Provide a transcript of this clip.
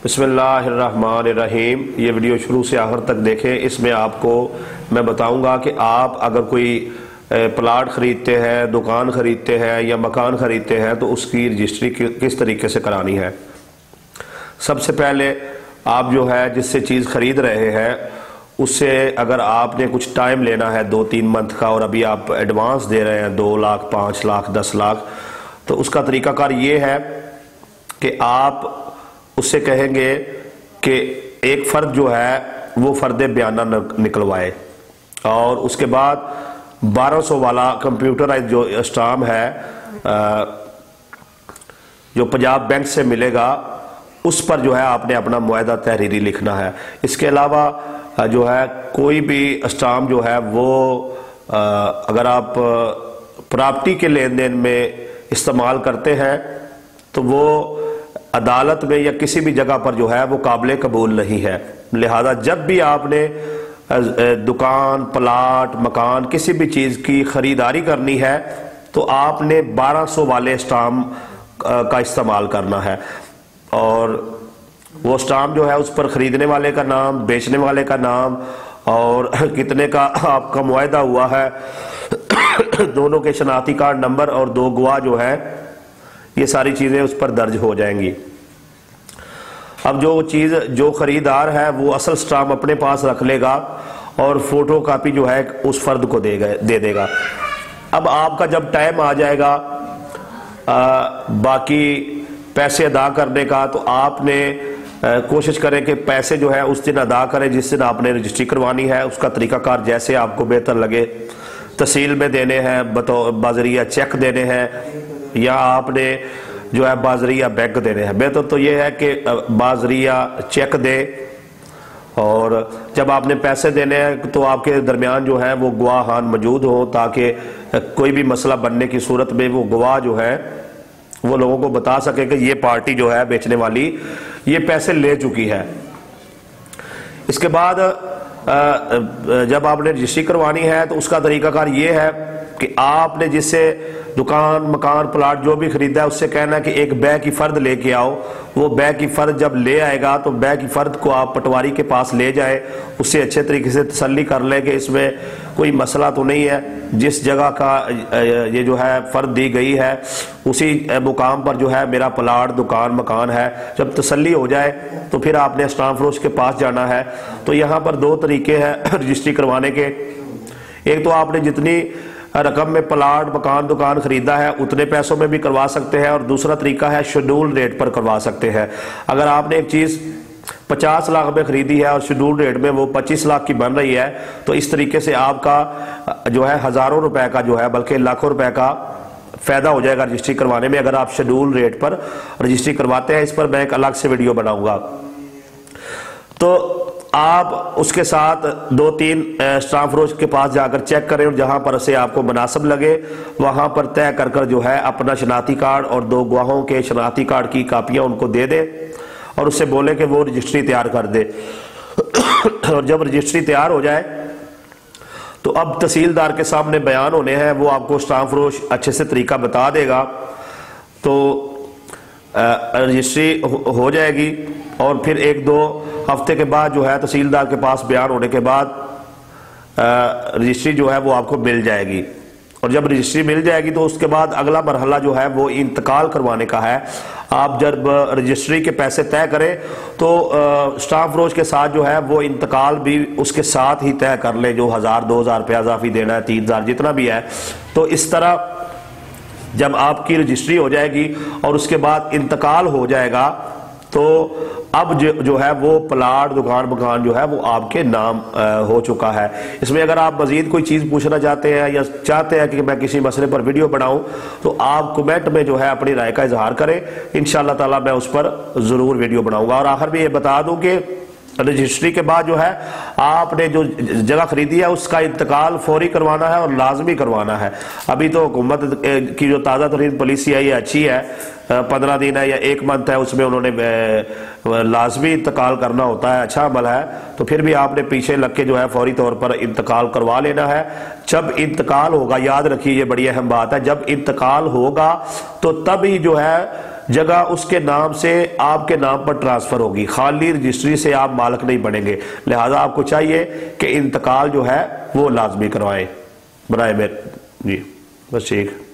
बिस्मिल्लाहिर्रहमानिर्रहीम। ये वीडियो शुरू से आखिर तक देखें। इसमें आपको मैं बताऊंगा कि आप अगर कोई प्लाट ख़रीदते हैं, दुकान ख़रीदते हैं या मकान ख़रीदते हैं तो उसकी रजिस्ट्री किस तरीके से करानी है। सबसे पहले आप जो है जिससे चीज़ ख़रीद रहे हैं उससे अगर आपने कुछ टाइम लेना है 2-3 मंथ का और अभी आप एडवांस दे रहे हैं 2 लाख, 5 लाख, 10 लाख, तो उसका तरीकाकार ये है कि आप उससे कहेंगे कि एक फ़र्द जो है वो फ़र्द बयाना निकलवाए और उसके बाद 1200 वाला कंप्यूटराइज जो स्टाम्प है जो पंजाब बैंक से मिलेगा उस पर जो है आपने अपना मुआहदा तहरीरी लिखना है। इसके अलावा जो है कोई भी स्टाम्प जो है वो अगर आप प्रॉपर्टी के लेन देन में इस्तेमाल करते हैं तो वो अदालत में या किसी भी जगह पर जो है वो काबिल कबूल नहीं है। लिहाजा जब भी आपने दुकान, प्लाट, मकान, किसी भी चीज़ की ख़रीदारी करनी है तो आपने 1200 वाले स्टाम्प का इस्तेमाल करना है और वो स्टाम्प जो है उस पर ख़रीदने वाले का नाम, बेचने वाले का नाम और कितने का आपका मुआहदा हुआ है, दोनों के शनाख्ती कार्ड नंबर और 2 गवाह जो है, ये सारी चीज़ें उस पर दर्ज हो जाएंगी। अब जो चीज़ जो ख़रीदार है वो असल स्टाम्प अपने पास रख लेगा और फोटो कापी जो है उस फर्द को दे देगा। अब आपका जब टाइम आ जाएगा बाकी पैसे अदा करने का तो आपने कोशिश करें कि पैसे जो है उस दिन अदा करें जिस दिन आपने रजिस्ट्री करवानी है। उसका तरीकाकार जैसे आपको बेहतर लगे, तहसील में देने हैं, बाज़रिया चेक देने हैं या आपने जो है बाज़रिया बैंक देने हैं। बेहतर तो ये है कि बाज़रिया चेक दे और जब आपने पैसे देने हैं तो आपके दरमियान जो है वो गवाहान मौजूद हो ताकि कोई भी मसला बनने की सूरत में वो गवाह जो है वो लोगों को बता सके कि ये पार्टी जो है बेचने वाली ये पैसे ले चुकी है। इसके बाद जब आपने रजिस्ट्री करवानी है तो उसका तरीकाकार ये है कि आपने जिससे दुकान, मकान, प्लाट जो भी खरीदा है उससे कहना है कि एक बै की फ़र्द लेके आओ। वो बै की फ़र्द जब ले आएगा तो बै की फ़र्द को आप पटवारी के पास ले जाए, उससे अच्छे तरीके से तसल्ली कर लें कि इसमें कोई मसला तो नहीं है। जिस जगह का ये जो है फ़र्द दी गई है उसी मुकाम पर जो है मेरा प्लाट, दुकान, मकान है। जब तसल्ली हो जाए तो फिर आपने स्टाम्प फरोश के पास जाना है। तो यहाँ पर 2 तरीके हैं रजिस्ट्री करवाने के। एक तो आपने जितनी रकम में प्लाट, मकान, दुकान खरीदा है उतने पैसों में भी करवा सकते हैं और दूसरा तरीका है शेड्यूल रेट पर करवा सकते हैं। अगर आपने एक चीज़ 50 लाख में खरीदी है और शेड्यूल रेट में वो 25 लाख की बन रही है तो इस तरीके से आपका जो है हज़ारों रुपए का जो है बल्कि लाखों रुपए का फ़ायदा हो जाएगा रजिस्ट्री करवाने में अगर आप शेड्यूल रेट पर रजिस्ट्री करवाते हैं। इस पर मैं एक अलग से वीडियो बनाऊंगा। तो आप उसके साथ 2-3 स्टाम्प फरोश के पास जाकर चेक करें और जहां पर से आपको मुनासिब लगे वहां पर तय कर जो है अपना शनाख्ती कार्ड और 2 गवाहों के शनाख्ती कार्ड की कापियां उनको दे दे और उससे बोले कि वो रजिस्ट्री तैयार कर दे। और जब रजिस्ट्री तैयार हो जाए तो अब तहसीलदार के सामने बयान होने हैं, वो आपको स्टाम्प फरोश अच्छे से तरीका बता देगा। तो रजिस्ट्री हो जाएगी और फिर 1-2 हफ्ते के बाद जो है तहसीलदार के पास बयान होने के बाद रजिस्ट्री जो है वो आपको मिल जाएगी। और जब रजिस्ट्री मिल जाएगी तो उसके बाद अगला मरहला जो है वो इंतकाल करवाने का है। आप जब रजिस्ट्री के पैसे तय करें तो स्टाम्प फरोश के साथ जो है वो इंतकाल भी उसके साथ ही तय कर ले, जो 1000-2000 रुपया इजाफी देना है, 3000 जितना भी है। तो इस तरह जब आपकी रजिस्ट्री हो जाएगी और उसके बाद इंतकाल हो जाएगा तो अब जो है वो प्लाट, दुकान, मकान जो है वो आपके नाम हो चुका है। इसमें अगर आप मजीद कोई चीज़ पूछना चाहते हैं या चाहते हैं कि मैं किसी मसले पर वीडियो बनाऊं तो आप कमेंट में जो है अपनी राय का इजहार करें। इंशाअल्लाह ताला मैं उस पर ज़रूर वीडियो बनाऊंगा। और आखिर में ये बता दूं कि रजिस्ट्री के बाद जो है आपने जो जगह खरीदी है उसका इंतकाल फौरी करवाना है और लाजमी करवाना है। अभी तो हुकूमत की जो ताज़ा तरीन पॉलिसी है ये अच्छी है, 15 दिन है या 1 मंथ है, उसमें उन्होंने लाजमी इंतकाल करना होता है, अच्छा अमल है। तो फिर भी आपने पीछे लग के जो है फौरी तौर पर इंतकाल करवा लेना है। जब इंतकाल होगा, याद रखिए ये बड़ी अहम बात है, जब इंतकाल होगा तो तब ही जो है जगह उसके नाम से आपके नाम पर ट्रांसफर होगी, खाली रजिस्ट्री से आप मालिक नहीं बनेंगे। लिहाजा आपको चाहिए कि इंतकाल जो है वो लाजमी करवाएं। बनाए मेरे जी बस ठीक।